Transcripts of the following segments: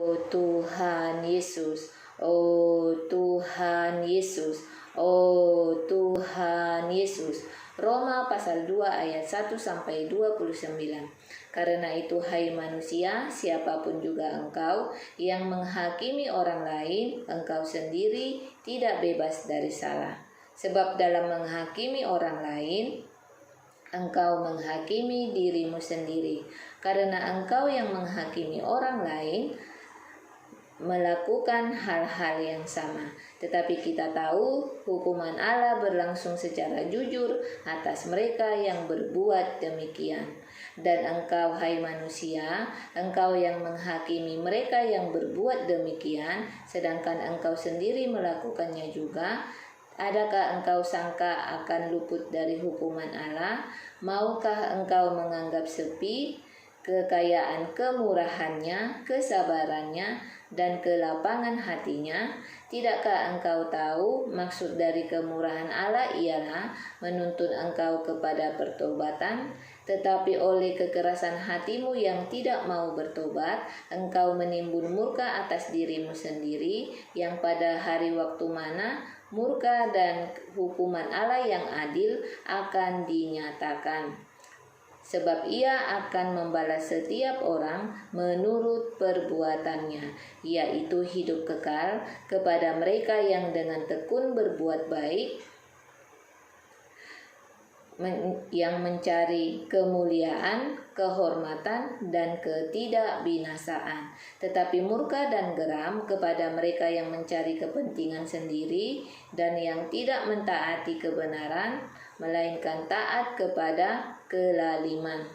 Oh Tuhan Yesus, oh Tuhan Yesus, oh Tuhan Yesus. Roma pasal 2 ayat 1 sampai 29. Karena itu hai manusia, siapapun juga engkau yang menghakimi orang lain, engkau sendiri tidak bebas dari salah. Sebab dalam menghakimi orang lain, engkau menghakimi dirimu sendiri. Karena engkau yang menghakimi orang lain melakukan hal-hal yang sama. Tetapi kita tahu hukuman Allah berlangsung secara jujur atas mereka yang berbuat demikian. Dan engkau hai manusia, engkau yang menghakimi mereka yang berbuat demikian, sedangkan engkau sendiri melakukannya juga. Adakah engkau sangka akan luput dari hukuman Allah? Maukah engkau menganggap sepi kekayaan kemurahannya, kesabarannya, dan kelapangan hatinya? Tidakkah engkau tahu maksud dari kemurahan Allah ialah menuntun engkau kepada pertobatan? Tetapi oleh kekerasan hatimu yang tidak mau bertobat, engkau menimbun murka atas dirimu sendiri, yang pada hari waktu mana murka dan hukuman Allah yang adil akan dinyatakan. Sebab ia akan membalas setiap orang menurut perbuatannya, yaitu hidup kekal kepada mereka yang dengan tekun berbuat baik, yang mencari kemuliaan, kehormatan, dan ketidakbinasaan. Tetapi murka dan geram kepada mereka yang mencari kepentingan sendiri dan yang tidak mentaati kebenaran, melainkan taat kepada kelaliman.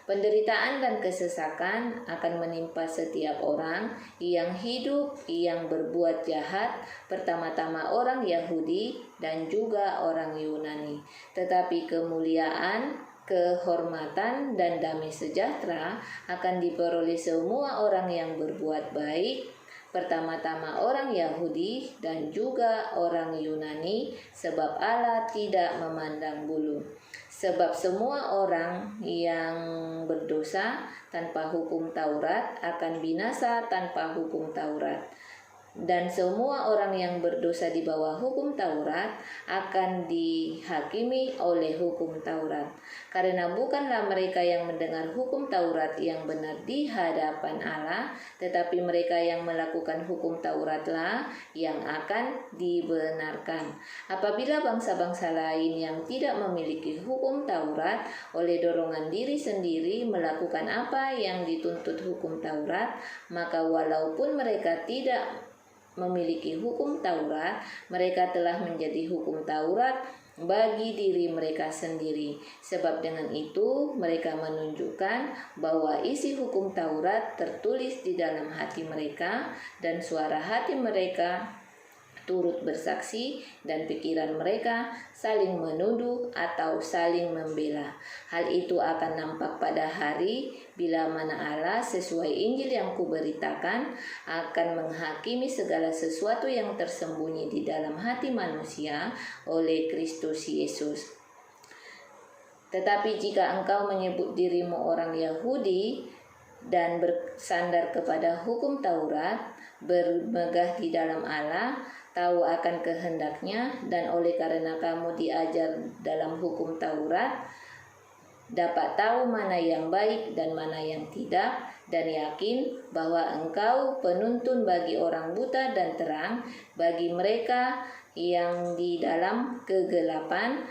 Penderitaan dan kesesakan akan menimpa setiap orang yang hidup, yang berbuat jahat, pertama-tama orang Yahudi dan juga orang Yunani. Tetapi kemuliaan, kehormatan, dan damai sejahtera akan diperoleh semua orang yang berbuat baik, pertama-tama orang Yahudi dan juga orang Yunani, sebab Allah tidak memandang bulu. Sebab semua orang yang berdosa tanpa hukum Taurat akan binasa tanpa hukum Taurat. Dan semua orang yang berdosa di bawah hukum Taurat akan dihakimi oleh hukum Taurat. Karena bukanlah mereka yang mendengar hukum Taurat yang benar di hadapan Allah, tetapi mereka yang melakukan hukum Tauratlah yang akan dibenarkan. Apabila bangsa-bangsa lain yang tidak memiliki hukum Taurat oleh dorongan diri sendiri melakukan apa yang dituntut hukum Taurat, maka walaupun mereka tidak memiliki hukum Taurat, mereka telah menjadi hukum Taurat bagi diri mereka sendiri. Sebab dengan itu mereka menunjukkan bahwa isi hukum Taurat tertulis di dalam hati mereka, dan suara hati mereka turut bersaksi, dan pikiran mereka saling menuduh atau saling membela. Hal itu akan nampak pada hari bila mana Allah sesuai Injil yang kuberitakan akan menghakimi segala sesuatu yang tersembunyi di dalam hati manusia oleh Kristus Yesus. Tetapi jika engkau menyebut dirimu orang Yahudi dan bersandar kepada hukum Taurat, bermegah di dalam Allah, tahu akan kehendaknya, dan oleh karena kamu diajar dalam hukum Taurat, dapat tahu mana yang baik dan mana yang tidak, dan yakin bahwa engkau penuntun bagi orang buta dan terang, bagi mereka yang di dalam kegelapan,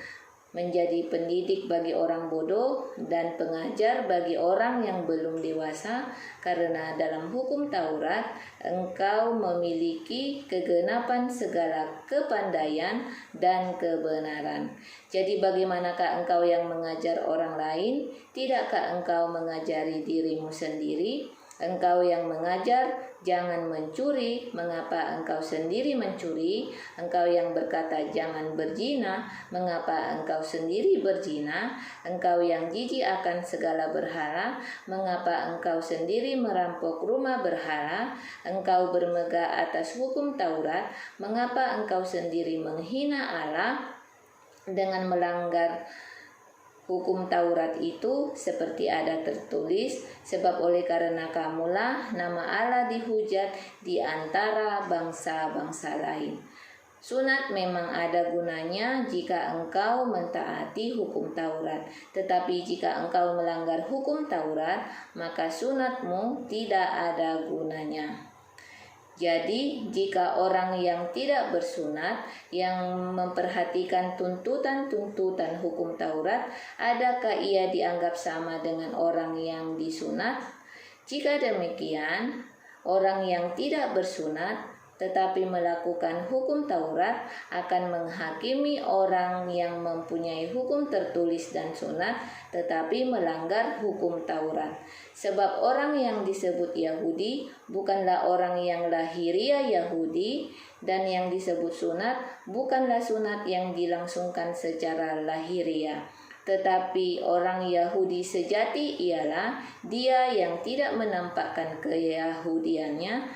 menjadi pendidik bagi orang bodoh dan pengajar bagi orang yang belum dewasa. Karena dalam hukum Taurat engkau memiliki kegenapan segala kepandaian dan kebenaran. Jadi bagaimanakah engkau yang mengajar orang lain? Tidakkah engkau mengajari dirimu sendiri? Engkau yang mengajar, jangan mencuri, mengapa engkau sendiri mencuri? Engkau yang berkata jangan berzina, mengapa engkau sendiri berzina? Engkau yang jijik akan segala berhala, mengapa engkau sendiri merampok rumah berhala? Engkau bermegah atas hukum Taurat, mengapa engkau sendiri menghina Allah dengan melanggar Hukum Taurat itu seperti ada tertulis, sebab oleh karena kamulah nama Allah dihujat di antara bangsa-bangsa lain. Sunat memang ada gunanya jika engkau mentaati hukum Taurat, tetapi jika engkau melanggar hukum Taurat, maka sunatmu tidak ada gunanya. Jadi, jika orang yang tidak bersunat, yang memperhatikan tuntutan-tuntutan hukum Taurat, adakah ia dianggap sama dengan orang yang disunat? Jika demikian, orang yang tidak bersunat tetapi melakukan hukum Taurat akan menghakimi orang yang mempunyai hukum tertulis dan sunat tetapi melanggar hukum Taurat. Sebab orang yang disebut Yahudi bukanlah orang yang lahiriah Yahudi, dan yang disebut sunat bukanlah sunat yang dilangsungkan secara lahiriah. Tetapi orang Yahudi sejati ialah dia yang tidak menampakkan keyahudiannya,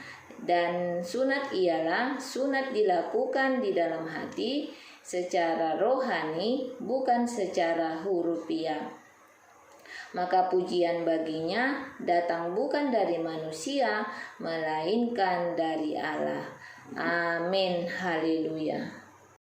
dan sunat ialah sunat dilakukan di dalam hati secara rohani, bukan secara hurufiah. Maka pujian baginya datang bukan dari manusia, melainkan dari Allah. Amin. Haleluya.